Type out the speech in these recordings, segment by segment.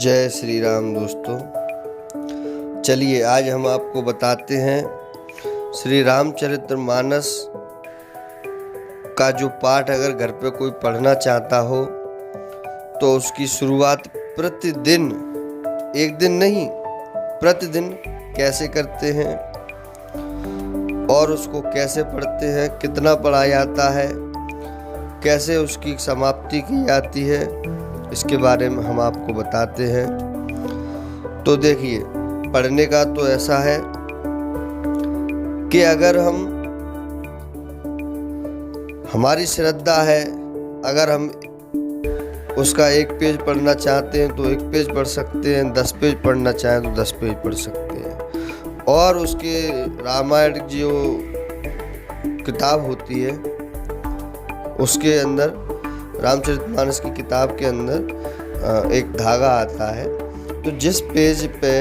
जय श्री राम दोस्तों। चलिए आज हम आपको बताते हैं श्री रामचरितमानस का जो पाठ अगर घर पे कोई पढ़ना चाहता हो तो उसकी शुरुआत प्रतिदिन, एक दिन नहीं प्रतिदिन कैसे करते हैं और उसको कैसे पढ़ते हैं, कितना पढ़ा जाता है, कैसे उसकी समाप्ति की जाती है, इसके बारे में हम आपको बताते हैं। तो देखिए, पढ़ने का तो ऐसा है कि अगर हमारी श्रद्धा है, अगर हम उसका 1 पेज पढ़ना चाहते हैं तो 1 पेज पढ़ सकते हैं, 10 पेज पढ़ना चाहें तो 10 पेज पढ़ सकते हैं। और उसके रामायण जो किताब होती है उसके अंदर, रामचरितमानस की किताब के अंदर एक धागा आता है। तो जिस पेज पे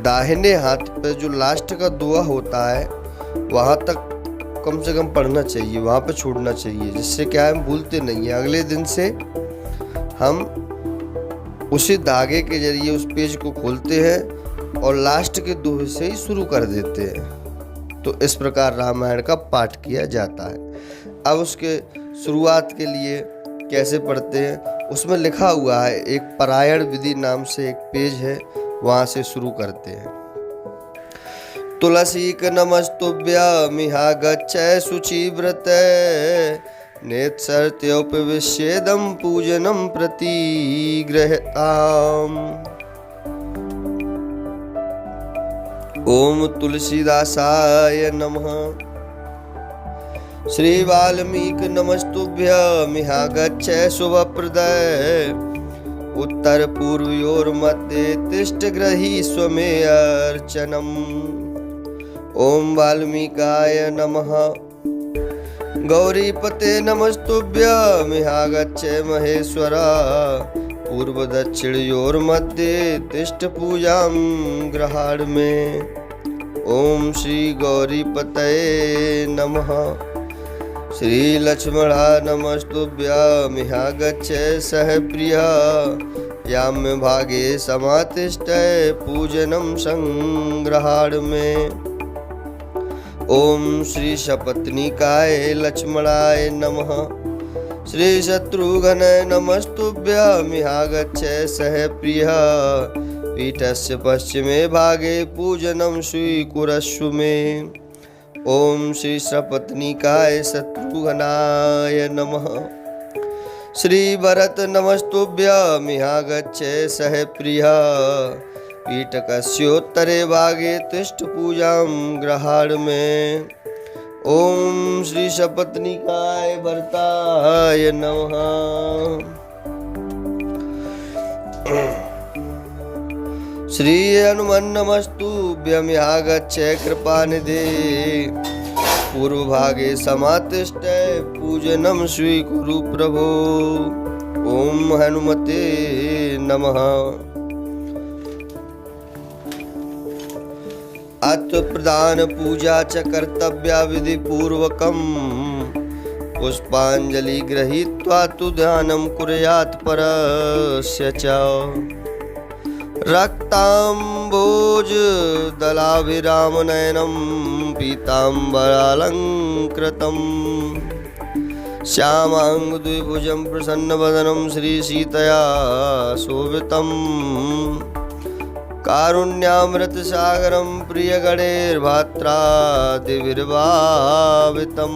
दाहिने हाथ पे जो लास्ट का दुआ होता है वहाँ तक कम से कम पढ़ना चाहिए, वहाँ पे छोड़ना चाहिए, जिससे क्या है हम भूलते नहीं है। अगले दिन से हम उसी धागे के जरिए उस पेज को खोलते हैं और लास्ट के दोहे से ही शुरू कर देते हैं। तो इस प्रकार रामायण का पाठ किया जाता है। अब उसके शुरुआत के लिए कैसे पढ़ते हैं उसमें लिखा हुआ है, एक पारायण विधि नाम से एक पेज है, वहाँ से शुरू करते हैं। तुलसीक नमस्तुभ्यमिहा गच्छै शुचिव्रत नेत्सर्त्योपविश्येदं पूजनं प्रतिगृह्यताम्। ओम तुलसीदासाय नमः। श्री वाल्मीकि नमस्तुभ्यमिहा गच्छै शुभप्रदय उत्तर पूर्वयोर्मध्ये तिष्ठ गृहीष्व मे अर्चनम्। ओम वाल्मीकाय नमः। गौरीपते नमस्तुभ्यमिहा गच्छै महेश्वर पूर्व दक्षिणयोर्मध्ये तिष्ठ पूजां गृहाण में। ओम श्री गौरीपतये नमः। श्री लक्ष्मणा नमस्तुभ्यमिहा गच्छै सह प्रिया याम्य भागे समातिष्ठै पूजनं संग्रहाण में। ओम श्री सपत्नीकाय लक्ष्मणाय नमः। श्री शत्रुघ्न नमस्तुभ्यमिहा गच्छै सह प्रिया पीठस्य पश्चिमे भागे पूजनं स्वीकुरस्व मे। ओम श्री सपत्नीकाय शत्रुघ्नाय नमः। श्री भरत नमस्तुभ्यमिहा गच्छै सह प्रिया पीठकस्योत्तरे भागे तिष्ठ पूजां गृहाण में। ओम श्री सपत्नीकाय भरताय नमः। श्री हनुमान नमस्तुभ्यमिहा गच्छै कृपानिधे पूर्वभागे समातिष्ठै पूजनं स्वीकुरु प्रभो। ओम हनुमते नमः। अथ प्रदान पूजा च कर्तव्या विधि पूर्वकम् पुष्पांजलि गृहीत्वा तु ध्यानं कुर्यात् परस्य च। रक्ताम्भोज दलाभिरामनयनं पीताम्बरालंकृतं श्यामांगद्विभुजं प्रसन्नवदनं श्रीसीतया शोभितं। कारुण्यामृतसागरं प्रियगणैर्भात्रादिभिर्भावितं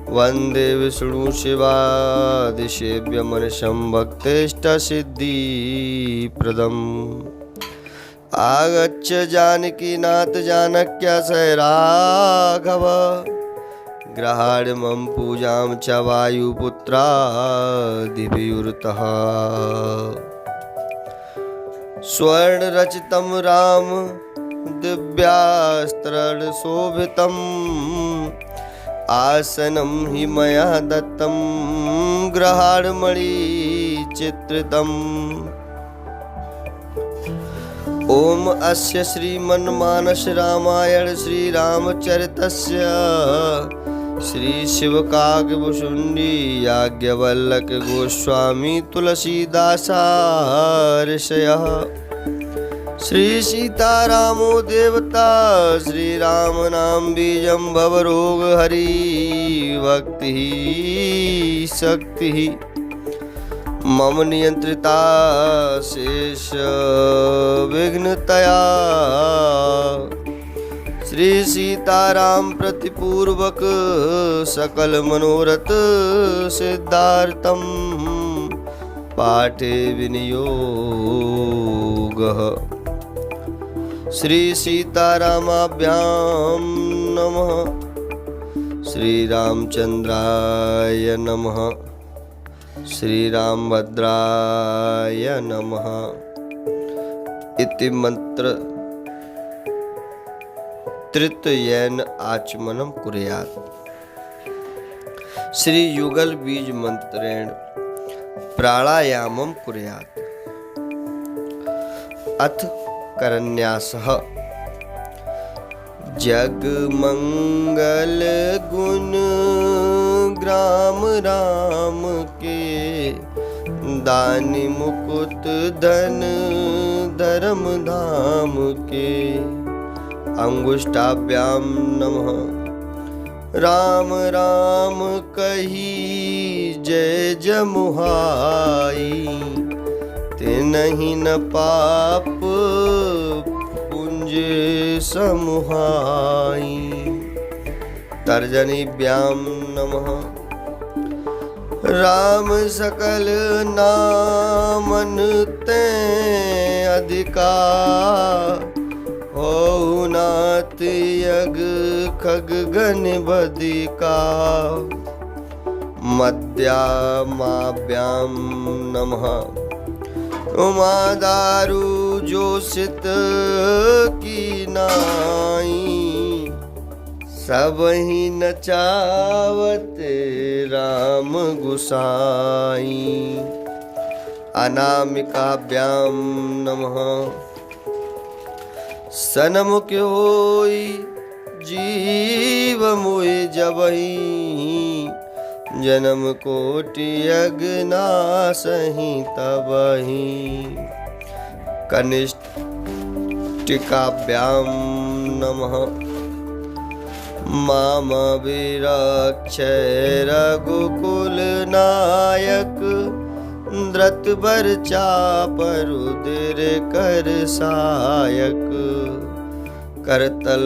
वन्दे विष्णु शिवादिसेव्यमनिशं भक्तेष्टसिद्धिप्रदम्। आगच्छ जानकीनाथ जानक्या सह राघव गृहाण मम पूजां च वायुपुत्रादिभिर्तः। स्वर्णरचितं राम दिव्यास्त्रशोभितम् आसनं हि मया दत्तं गृहाणमणिचित्रितम्। ओम अस्य श्रीमन्मानस रामायण श्रीरामचरितस्य श्री शिवकाव्यभूषुण्डी याज्ञवल्क्य गोस्वामी तुलसीदासार्षयः। श्री सीतारामो देवता श्रीराम नाम बीजं भवरोग हरि भक्ति शक्ति मम नियंत्रिता शेष विघ्नतया। श्री सीताराम प्रतिपूर्वक सकल मनोरथ सिद्धार्थम पाठे विनियोगः। श्री सीतारामाभ्यां नमः। श्री रामचंद्राय नमः। श्री रामभद्राय नमः इति मंत्र तृतीयेन आचमनम कुर्यात्। श्री युगल बीज मंत्रेण प्राणायामम कुर्यात्। अथ करन्यासः। जग मंगल गुण ग्राम राम के दानी मुकुट धन धर्म धाम के। अंगुष्ठाभ्याम नमः। राम राम कही जय जमुहाई तिन्हि न पाप पुंज समुहाई। तर्जनीभ्याम नमः। राम सकल नामन ते अधिका हो नाथ यग खग गण बदिका। मध्यामाभ्याम नमः। उमा दारू जोशित की नाई सबहि नचावत राम गुसाई। अनामिकाभ्याम नमः। सनमुख होई जीव मोहि जबहि जन्म कोटि अगनासहि तबहि। कनिष्ठिकाभ्याम नमः। माम विरक्षय रघुकुल नायक द्रत बर चापर उदर कर सायक। करतल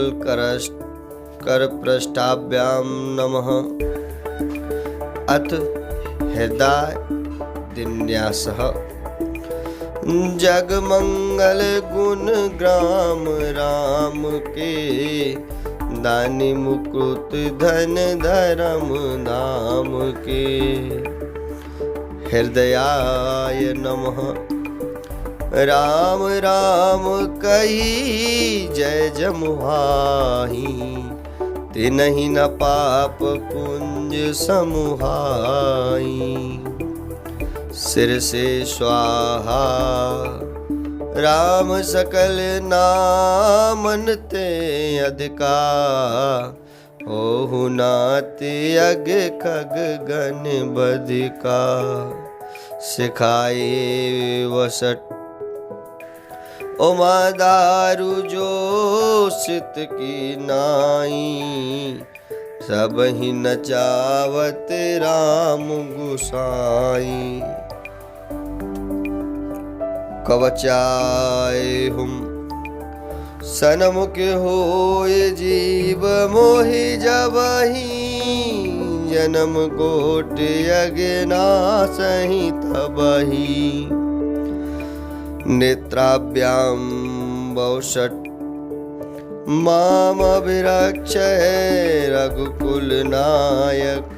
कर पृष्ठाभ्याम नमः। अथ हृदय दिन्यासः। जग मंगल गुण ग्राम राम के दानी मुकुट धन धर्म नाम के। हृदयाय नमः। राम राम कही जय जमुहाही तिन्हि न पाप पुंज समुहाई। सिर से स्वाहा राम सकल नामन ते अधिका हो नाथ यज्ञ खग गण बधिका। सिखाए वसट उमा दारू जोशित की नाई सबहि नचावत राम गुसाई। कवचाय हुम सनमुख होय जीव मोहि जबहि जन्म कोट अगनासहि तबहि। नेत्राभ्याम बहुषट माम अभिरक्षय रघुकुल नायक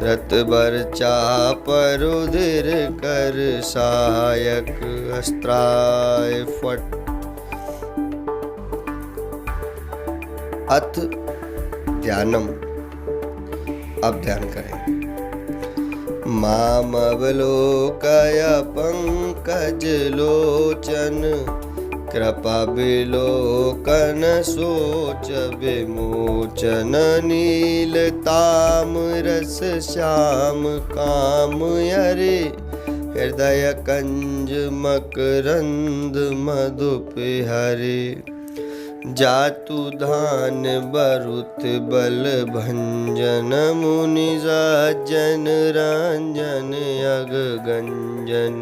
धृत बर चापर उदर कर सायक। अस्त्राय फट। अथ ध्यानम। अब ध्यान करें। मामवलोकय पंकज लोचन कृपा विलोकन सोच विमोचन नील ताम्रस श्याम काम हरे हृदय कंज मकरंद मधुप हरे जातु धान बरुत बल भंजन मुनि जन रंजन अग गंजन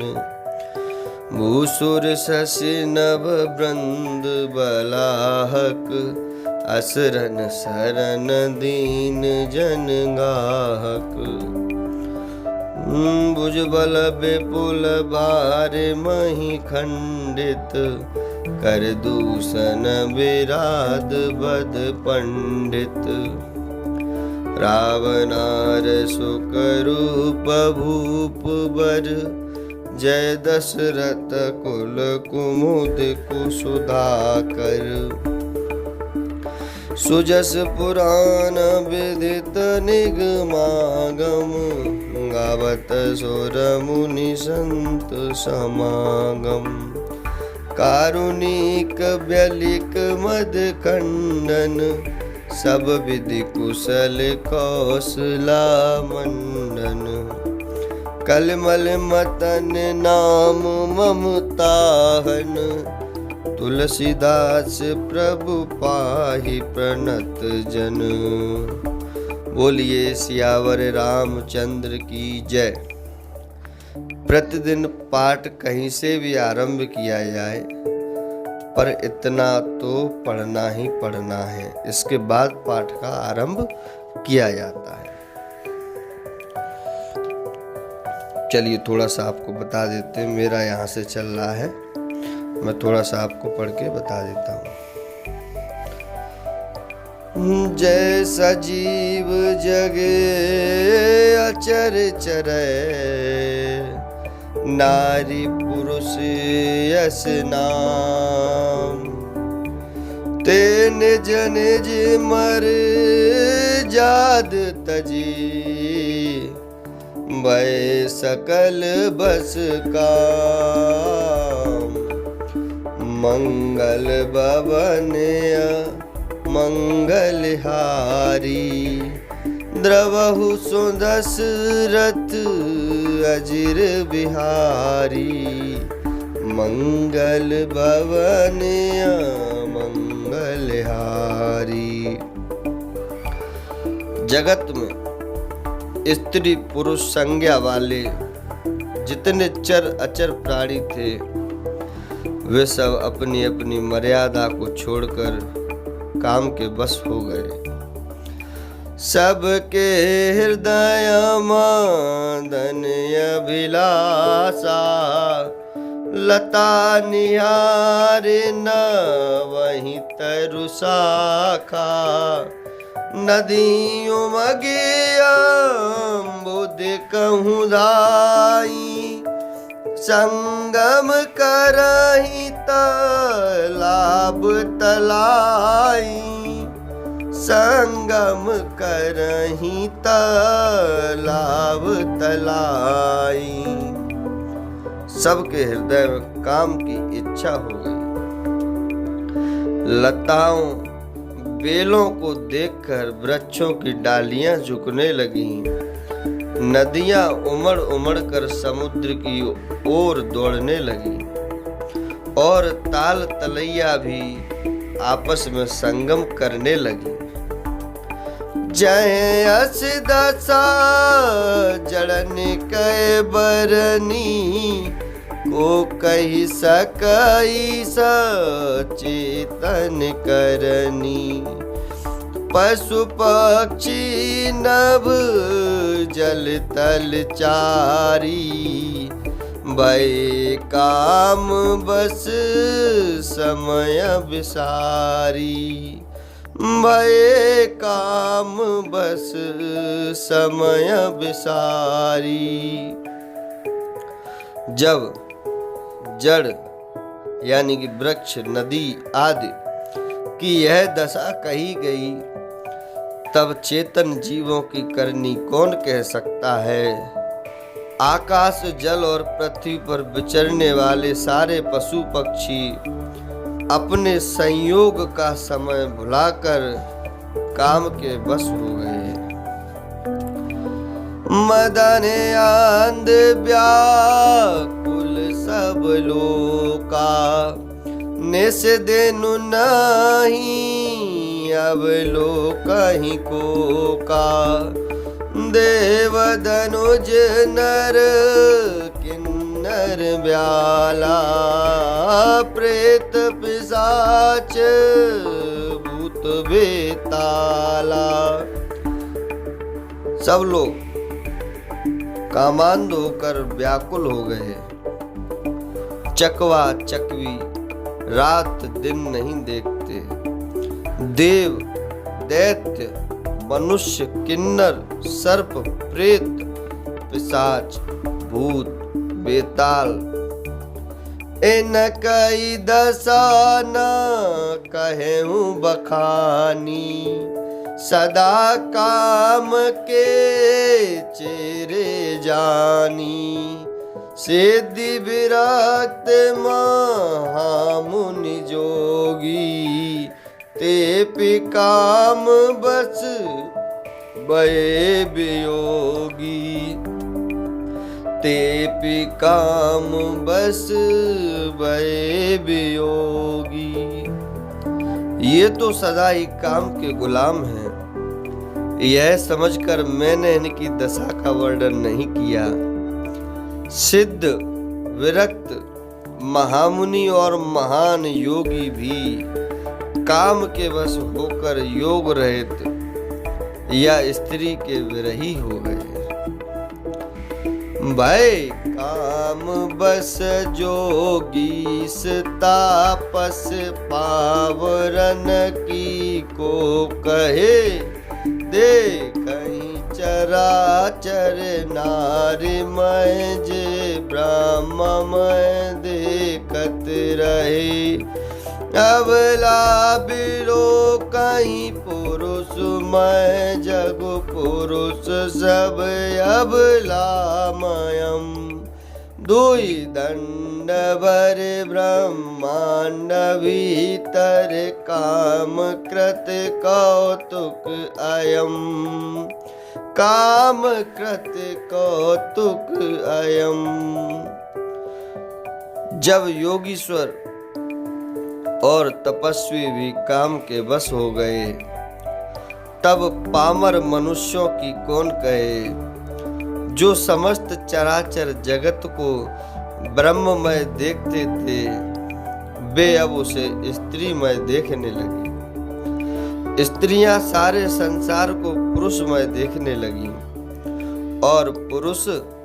भूसुर शशि नभ वृंद बलाहक असरन शरण दीन जन गाहक भुजबल विपुल भार मही खंडित कर दूषण विराध बद पंडित रावणार सुकरूप भूप बर जय दशरथ कुल कुमुद कुसुधाकर सुजस पुराण विदित निगमागम गावत सुर मुनि संत समागम कारुणिक व्यलिक मद खंडन सब विधि कुशल कौशला मंडन कलमल मतन नाम ममताहन तुलसीदास प्रभु पाहि प्रणत जन। बोलिए सियावर रामचंद्र की जय। प्रतिदिन पाठ कहीं से भी आरंभ किया जाए, पर इतना तो पढ़ना ही पढ़ना है, इसके बाद पाठ का आरंभ किया जाता है। चलिए थोड़ा सा आपको बता देते हैं, मेरा यहाँ से चल रहा है, मैं थोड़ा सा आपको पढ़ के बता देता हूँ। जय सजीव जगे अचर चरै नारी पुरुष यस नाम ते निज निज मर जाद तजी भय सकल बस काम मंगल भवन मंगलहारी द्रवहु सुदशरथ अजिर बिहारी मंगल भवन मंगलहारी। जगत में स्त्री पुरुष संज्ञा वाले जितने चर अचर प्राणी थे, वे सब अपनी अपनी मर्यादा को छोड़कर काम के बस हो गए। सबके हृदय मादन अभिलाषा लता निहारे न वहीं तरु शाखा नदियों मगे अम्बुद कहूँ धाई संगम करही तालाब तलाई संगम करही तालाब तलाई। सबके हृदय में काम की इच्छा हो गई। लताओं बेलों को देखकर वृक्षों की डालियां झुकने लगीं। नदियां उमड़ उमड़ कर समुद्र की ओर दौड़ने लगी और ताल तलैया भी आपस में संगम करने लगी। जय अस दशा जड़न कै बरनी को कही सकई सचेतन करनी पशु पक्षी नभ जल तल चारी भय काम बस समय विसारी भय काम बस समय विसारी। जब जड़ यानी कि वृक्ष नदी आदि की यह दशा कही गई, तब चेतन जीवों की करनी कौन कह सकता है। आकाश जल और पृथ्वी पर विचरने वाले सारे पशु पक्षी अपने संयोग का समय भुलाकर काम के बस हो गए। मदन आंध व्याकुल सब लोका, निस दिन नहीं अब लोक कहीं को का। देव धनुज नर किन्नर ब्याला, प्रेत पिशाच भूत बेताला। सब लोग कामांध होकर व्याकुल हो गए। चकवा चकवी रात दिन नहीं देखते। देव दैत्य मनुष्य किन्नर सर्प प्रेत पिशाच भूत बेताल, इन कई दशा न कहूँ बखानी। सदा काम के चेरे जानी, सिद्धि विरक्त महामुनि जोगी। ते पिकाम बस भये वियोगी, ते पिकाम बस भये वियोगी। ये तो सदा ही काम के गुलाम हैं। यह समझकर मैंने इनकी दशा का वर्णन नहीं किया। सिद्ध विरक्त महामुनि और महान योगी भी काम के वश होकर योग रहित या स्त्री के विरही हो गए। भाई काम बस जोगी तापस पावरन की को कहे। दे कहीं चराचर नारी मैं जे ब्रह्ममय देखत रहे। अबला बिरो कहीं पुरुष मैं जग पुरुष सब अबलामयम। दुई दंड भर ब्रह्मांड भीतर काम कृत कौतुक अयम। काम कृत कौतुक अयम। जब योगीश्वर और तपस्वी भी काम के वश हो गए, तब पामर मनुष्यों की कौन कहे। जो समस्त चराचर जगत को ब्रह्ममय देखते थे, वे अब उसे स्त्रीमय देखने लगे। स्त्रियां सारे संसार को पुरुषमय देखने लगी और पुरुष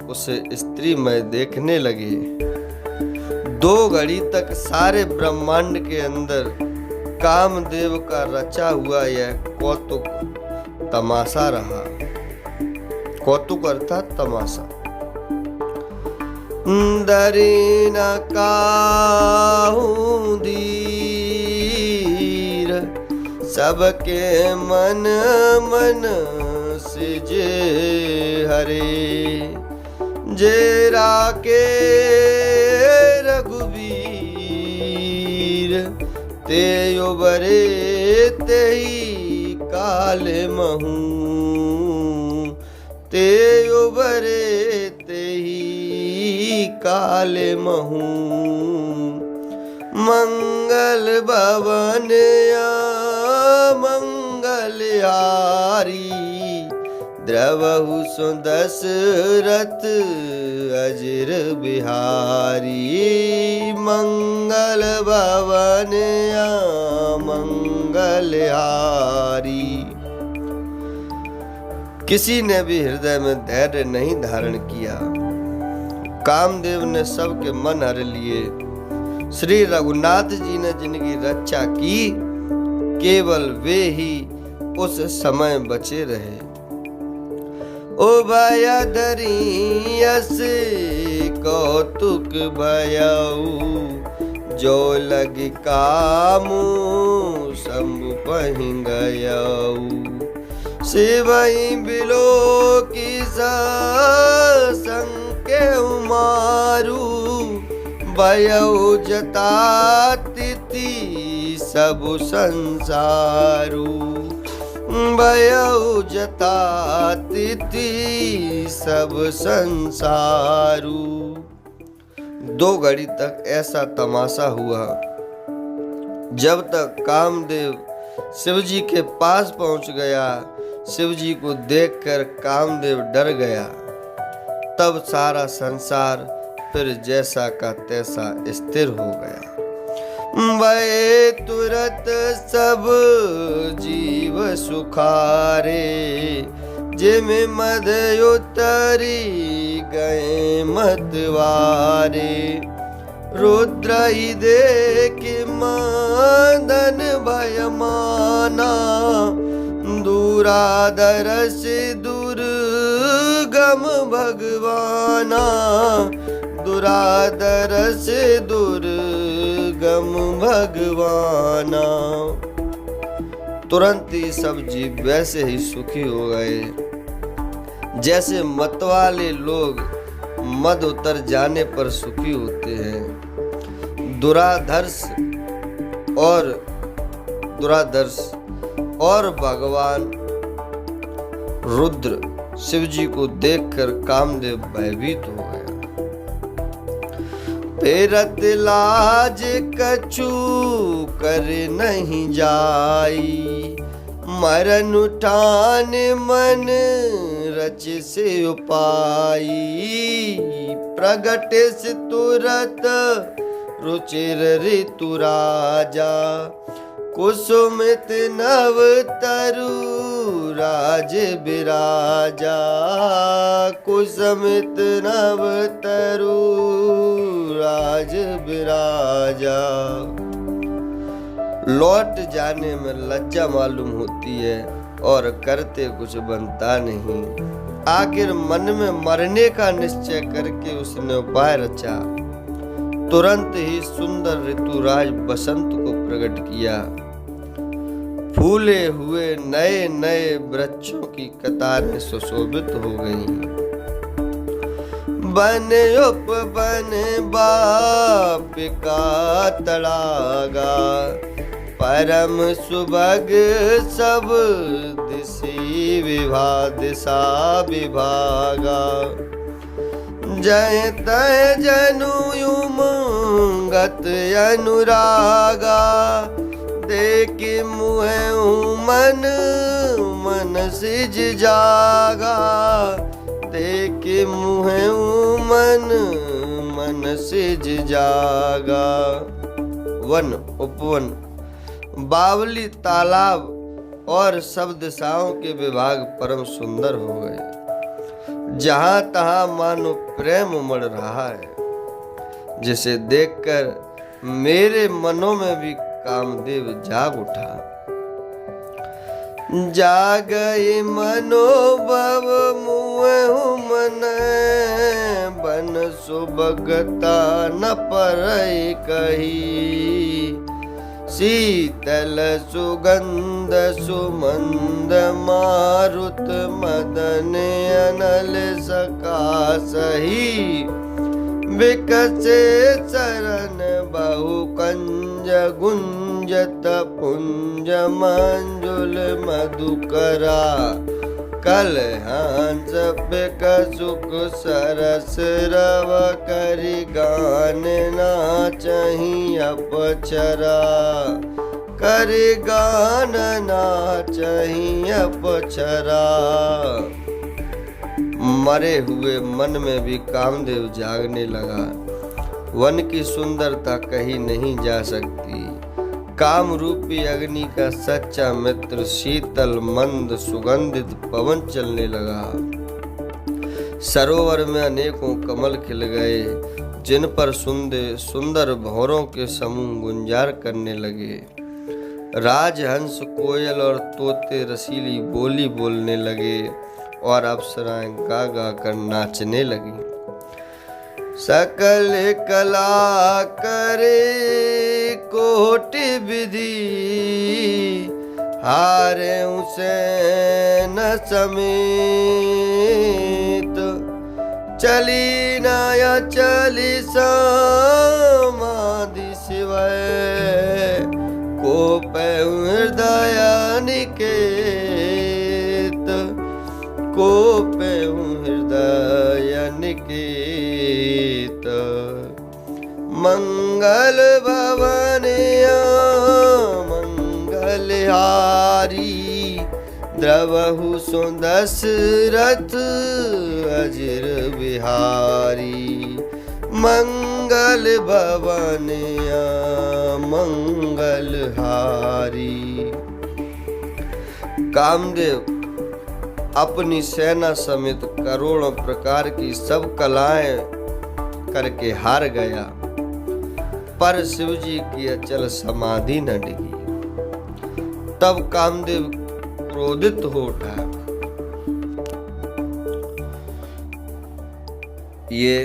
उसे स्त्रीमय देखने लगे। 2 घड़ी तक सारे ब्रह्मांड के अंदर कामदेव का रचा हुआ यह कौतुक तमाशा रहा। कौतुक अर्थात तमाशा। दरी न काहू धीर, सबके मन मन सिजे हरे। जे राके रघुवीर, ते उबरे तेहि काल महू। ते उबरे तेहि काल महू। मंगल भवन मंगलहारी, द्रवहु सुदशरथ अजिर बिहारी। मंगल भवन मंगलहारी। किसी ने भी हृदय में धैर्य नहीं धारण किया। कामदेव ने सबके मन हर लिए। श्री रघुनाथ जी ने जिनकी रक्षा की, केवल वे ही उस समय बचे रहे। उभय धरी यस कौतुक भयऊ, जो लग कामू शंभु पहि गयऊ। शिवई बिलो की संके मारू, भयऊ जता तिथ सब संसारू, भयउ जता तिथि सब संसारू। 2 घड़ी तक ऐसा तमाशा हुआ जब तक कामदेव शिव जी के पास पहुंच गया। शिव जी को देखकर कामदेव डर गया। तब सारा संसार फिर जैसा का तैसा स्थिर हो गया। भय तुरत सब जीव सुखारे, जिमे मद उतरी गए मतवारे। रुद्र ही देख मदन भय माना, दूरादरस दुर्गम भगवाना। दुरादरस दुर्गम भगवाना। तुरंत ही सब जीव वैसे ही सुखी हो गए जैसे मतवाले लोग मद उतर जाने पर सुखी होते हैं। दुराधर्ष और भगवान रुद्र शिव जी को देखकर कामदेव भयभीत हो गया। फेरत लाज कछु कर नहीं जाई, मरण उठान मन रच से उपाई। प्रगट से तुरत रुचिर ऋतु राजा, कुसुमित नव तरु राज बिराजा। कुसुमित नव तरु राज बिराजा। लौट जाने में लज्जा मालूम होती है और करते कुछ बनता नहीं। आखिर मन में मरने का निश्चय करके उसने उपाय रचा। तुरंत ही सुंदर ऋतुराज बसंत को प्रकट किया। फूले हुए नए नए वृक्षों की कतारें सुशोभित हो गईं। बन उपवन बाप का तड़ागा, परम सुभग सब दिशा विभागा। जय तय जनुयुम गत अनुरागा, देख मुह मन सिज जागा। देख मुह मन सिज जागा। वन उपवन, बावली, तालाब और सब दिशाओं के विभाग परम सुंदर हो गए। जहां तहां मानो प्रेम उमड़ रहा है, जिसे देखकर मेरे मनों में भी कामदेव जाग उठा। जागई मनोभव मुँह मन, बन सुभगता न परई कही। शीतल सुगंध सुमंद मारुत, मदन अनल सका सही। विकसे चरण बहु कंज, गुंजत पुंज मंजुल मधुकरा। कल हंस बिक सुख सरस रव, करि गान नाचहि अपचरा। करि गान नाचहि अपचरा। मरे हुए मन में भी कामदेव जागने लगा। वन की सुंदरता कहीं नहीं जा सकती। काम रूपी अग्नि का सच्चा मित्र शीतल मंद सुगंधित पवन चलने लगा। सरोवर में अनेकों कमल खिल गए, जिन पर सुंदर भंवरों के समूह गुंजार करने लगे। राजहंस, कोयल और तोते रसीली बोली बोलने लगे और अप्सराएं गा गा कर नाचने लगी। सकल कला करे कोटि विधि, हारे उसे न समेत। चली नाया चली समाधि शिवय, मंगल भवनिया मंगलहारी द्रवहु सो दशरथ अजिर बिहारी। मंगल भवनिया मंगलहारी। कामदेव अपनी सेना समेत करोड़ों प्रकार की सब कलाएं करके हार गया, पर शिवजी की अचल समाधि न डिगी। तब कामदेव क्रोधित हो उठा। ये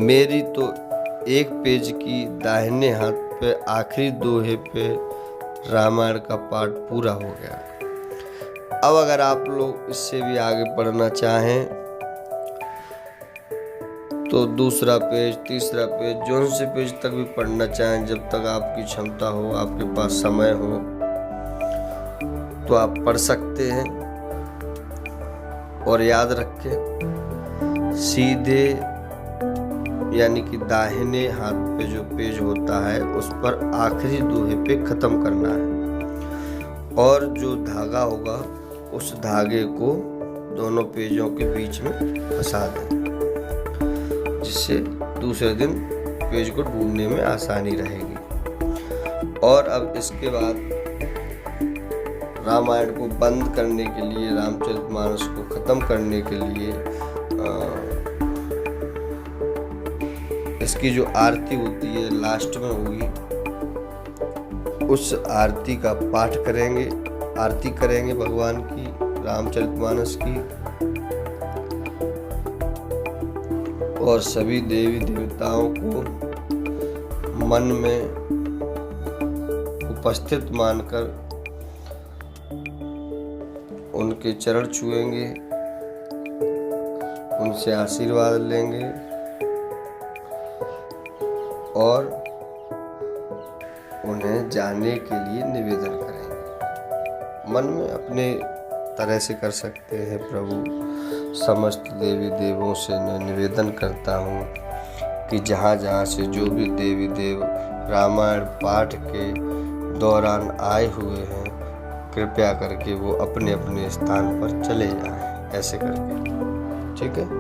मेरी तो एक पेज की दाहिने हाथ पे आखिरी दोहे पे रामायण का पाठ पूरा हो गया। अब अगर आप लोग इससे भी आगे पढ़ना चाहें तो दूसरा पेज, तीसरा पेज, जोन से पेज तक भी पढ़ना चाहें, जब तक आपकी क्षमता हो, आपके पास समय हो, तो आप पढ़ सकते हैं। और याद रखें, सीधे यानी कि दाहिने हाथ पे जो पेज होता है उस पर आखिरी दोहे पे खत्म करना है, और जो धागा होगा उस धागे को दोनों पेजों के बीच में फंसा दें, जिससे दूसरे दिन पेज को ढूंढने में आसानी रहेगी। और अब इसके बाद रामायण को बंद करने के लिए, रामचरितमानस को खत्म करने के लिए इसकी जो आरती होती है लास्ट में होगी, उस आरती का पाठ करेंगे, आरती करेंगे भगवान की, रामचरितमानस की। और सभी देवी देवताओं को मन में उपस्थित मानकर उनके चरण छुएंगे, उनसे आशीर्वाद लेंगे और उन्हें जाने के लिए निवेदन करेंगे। मन में अपने तरह से कर सकते हैं। प्रभु, समस्त देवी देवों से मैं निवेदन करता हूँ कि जहाँ जहाँ से जो भी देवी देव रामायण पाठ के दौरान आए हुए हैं, कृपया करके वो अपने अपने स्थान पर चले जाएं, ऐसे करके। ठीक है।